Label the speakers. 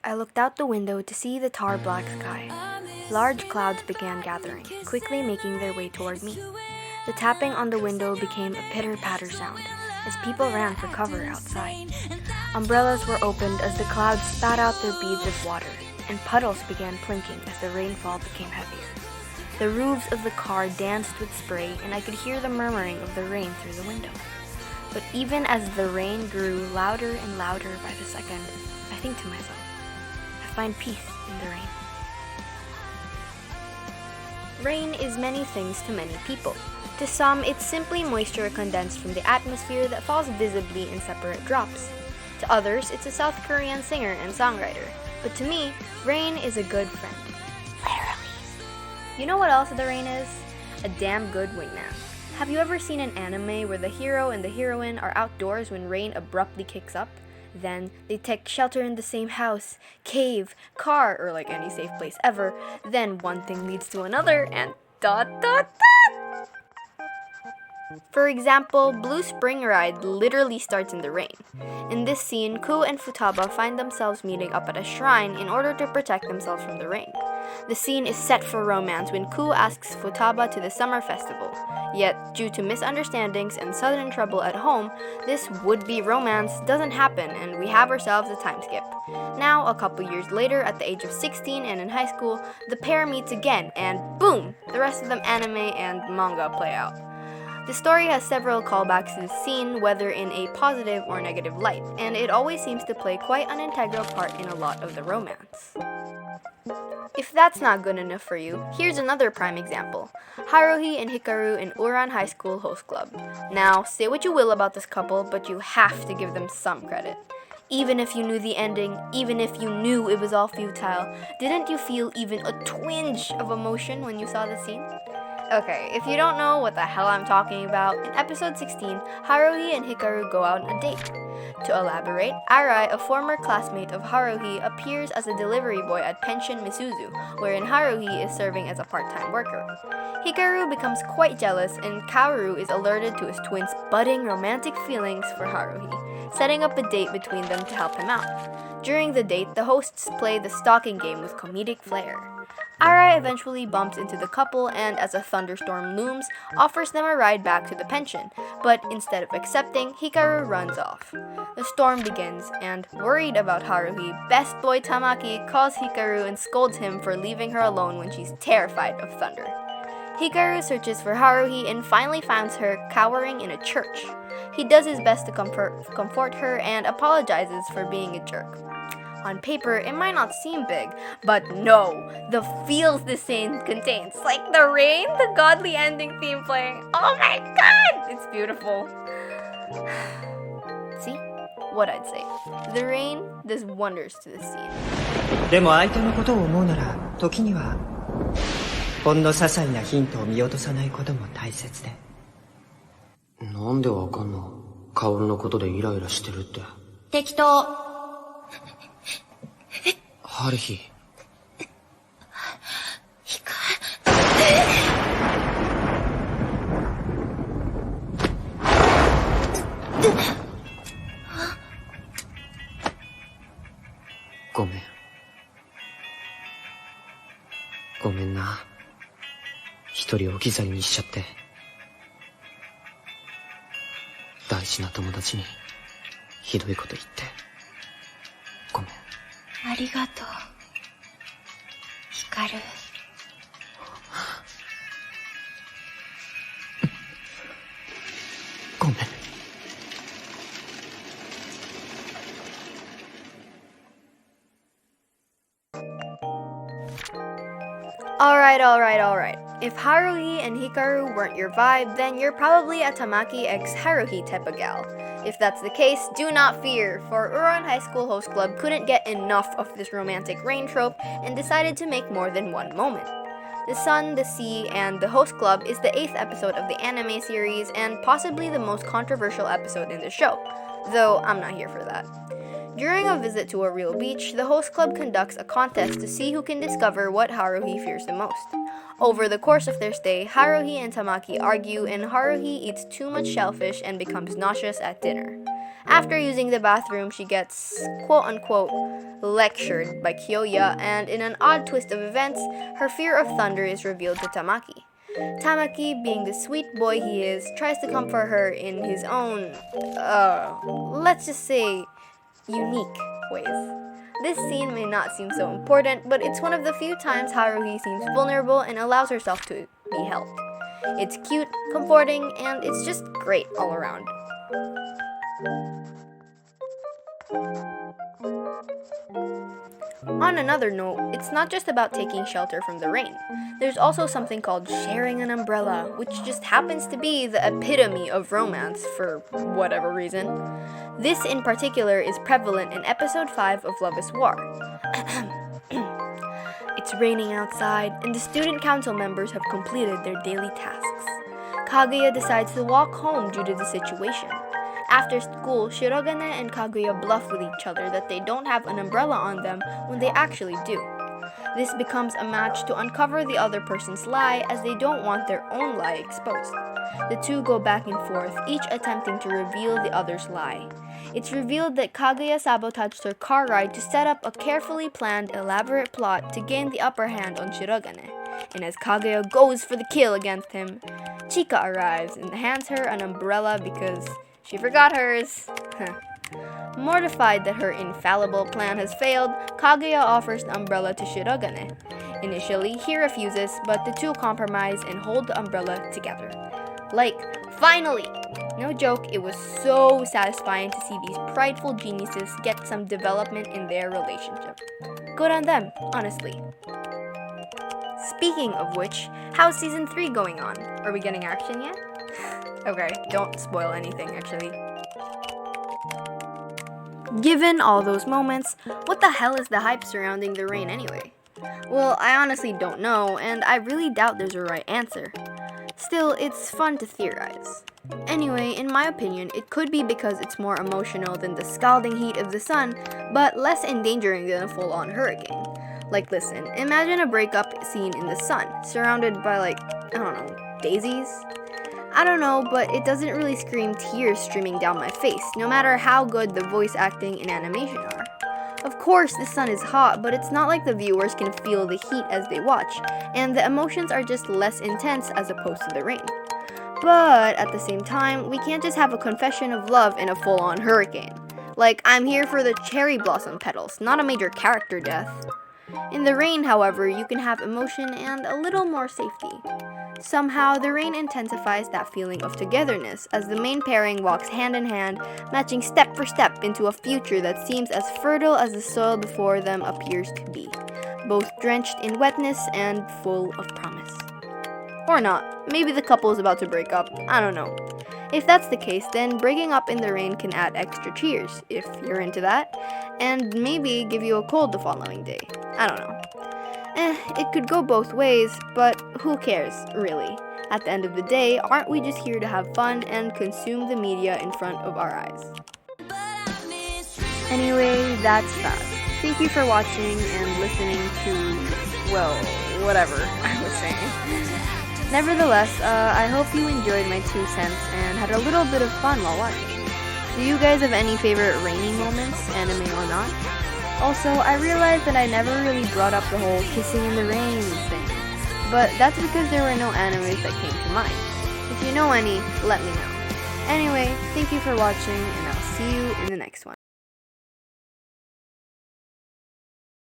Speaker 1: I looked out the window to see the tar-black sky. Large clouds began gathering, quickly making their way toward me. The tapping on the window became a pitter-patter sound as people ran for cover outside. Umbrellas were opened as the clouds spat out their beads of water, and puddles began plinking as the rainfall became heavier. The roofs of the car danced with spray, and I could hear the murmuring of the rain through the window. But even as the rain grew louder and louder by the second, I think to myself, I find peace in the rain. Rain is many things to many people. To some, it's simply moisture condensed from the atmosphere that falls visibly in separate drops. To others, it's a South Korean singer and songwriter. But to me, rain is a good friend. Literally. You know what else the rain is? A damn good wingman. Have you ever seen an anime where the hero and the heroine are outdoors when rain abruptly kicks up? Then they take shelter in the same house, cave, car, or like any safe place ever. Then one thing leads to another and dot dot dot! For example, Blue Spring Ride literally starts in the rain. In this scene, Ku and Futaba find themselves meeting up at a shrine in order to protect themselves from the rain. The scene is set for romance when Ku asks Futaba to the summer festival. Yet, due to misunderstandings and sudden trouble at home, this would-be romance doesn't happen and we have ourselves a time skip. Now, a couple years later, at the age of 16 and in high school, the pair meets again and boom! The rest of them anime and manga play out. The story has several callbacks to the scene, whether in a positive or negative light, and it always seems to play quite an integral part in a lot of the romance. If that's not good enough for you, here's another prime example. Haruhi and Hikaru in Ouran High School Host Club. Now, say what you will about this couple, but you have to give them some credit. Even if you knew the ending, even if you knew it was all futile, didn't you feel even a twinge of emotion when you saw the scene? Okay, if you don't know what the hell I'm talking about, in episode 16, Haruhi and Hikaru go out on a date. To elaborate, Arai, a former classmate of Haruhi, appears as a delivery boy at Pension Misuzu, wherein Haruhi is serving as a part-time worker. Hikaru becomes quite jealous, and Kaoru is alerted to his twin's budding romantic feelings for Haruhi, setting up a date between them to help him out. During the date, the hosts play the stalking game with comedic flair. Arai eventually bumps into the couple and, as a thunderstorm looms, offers them a ride back to the pension, but instead of accepting, Hikaru runs off. The storm begins, and, worried about Haruhi, best boy Tamaki calls Hikaru and scolds him for leaving her alone when she's terrified of thunder. Hikaru searches for Haruhi and finally finds her cowering in a church. He does his best to comfort her and apologizes for being a jerk. On paper, it might not seem big, but no, the feels this scene contains, like the rain, the godly ending theme playing. Oh my god! It's beautiful. See? What I'd say. The rain does wonders to the scene.
Speaker 2: でも相手のことを思うなら、時にはほんの些細なヒントを見落とさないことも大切で。
Speaker 3: なんでわかんの？カオルのことでイライラしてるって。
Speaker 4: 適当。
Speaker 3: ハルヒ。ごめん。ごめんな。一人置き去りにしちゃって。大事な友達にひどいこと言って。ごめん。
Speaker 4: ありがとう、ヒカル。
Speaker 3: ごめん。
Speaker 1: Alright. If Haruhi and Hikaru weren't your vibe, then you're probably a Tamaki x Haruhi type of gal. If that's the case, do not fear, for Ouran High School Host Club couldn't get enough of this romantic rain trope and decided to make more than one moment. The Sun, the Sea, and the Host Club is the 8th episode of the anime series and possibly the most controversial episode in the show, though I'm not here for that. During a visit to a real beach, the Host Club conducts a contest to see who can discover what Haruhi fears the most. Over the course of their stay, Haruhi and Tamaki argue, and Haruhi eats too much shellfish and becomes nauseous at dinner. After using the bathroom, she gets quote-unquote lectured by Kyoya, and in an odd twist of events, her fear of thunder is revealed to Tamaki. Tamaki, being the sweet boy he is, tries to comfort her in his own, let's just say, unique ways. This scene may not seem so important, but it's one of the few times Haruhi seems vulnerable and allows herself to be helped. It's cute, comforting, and it's just great all around. On another note, it's not just about taking shelter from the rain. There's also something called sharing an umbrella, which just happens to be the epitome of romance for whatever reason. This in particular is prevalent in episode 5 of Love is War. It's raining outside, and the student council members have completed their daily tasks. Kaguya decides to walk home due to the situation. After school, Shirogane and Kaguya bluff with each other that they don't have an umbrella on them when they actually do. This becomes a match to uncover the other person's lie, as they don't want their own lie exposed. The two go back and forth, each attempting to reveal the other's lie. It's revealed that Kaguya sabotaged her car ride to set up a carefully planned, elaborate plot to gain the upper hand on Shirogane. And as Kaguya goes for the kill against him, Chika arrives and hands her an umbrella because she forgot hers. Mortified that her infallible plan has failed, Kaguya offers the umbrella to Shirogane. Initially, he refuses, but the two compromise and hold the umbrella together. Like, finally! No joke, it was so satisfying to see these prideful geniuses get some development in their relationship. Good on them, honestly. Speaking of which, how's season 3 going on? Are we getting action yet? Okay, don't spoil anything, actually. Given all those moments, what the hell is the hype surrounding the rain anyway? Well, I honestly don't know, and I really doubt there's a right answer. Still, it's fun to theorize. Anyway, in my opinion, it could be because it's more emotional than the scalding heat of the sun, but less endangering than a full-on hurricane. Like, listen, imagine a breakup scene in the sun, surrounded by, daisies? I don't know, but it doesn't really scream tears streaming down my face, no matter how good the voice acting and animation are. Of course, the sun is hot, but it's not like the viewers can feel the heat as they watch, and the emotions are just less intense as opposed to the rain. But at the same time, we can't just have a confession of love in a full-on hurricane. Like, I'm here for the cherry blossom petals, not a major character death. In the rain, however, you can have emotion and a little more safety. Somehow, the rain intensifies that feeling of togetherness as the main pairing walks hand in hand, matching step for step into a future that seems as fertile as the soil before them appears to be, both drenched in wetness and full of promise. Or not. Maybe the couple is about to break up. I don't know. If that's the case, then breaking up in the rain can add extra cheers, if you're into that, and maybe give you a cold the following day. I don't know. It could go both ways, but who cares, really? At the end of the day, aren't we just here to have fun and consume the media in front of our eyes? Anyway, that's that. Thank you for watching and listening to, well, whatever I was saying. Nevertheless, I hope you enjoyed my 2 cents and had a little bit of fun while watching. Do you guys have any favorite rainy moments, anime or not? Also, I realized that I never really brought up the whole kissing in the rain thing, but that's because there were no animes that came to mind. If you know any, let me know. Anyway, thank you for watching, and I'll see you in the next one.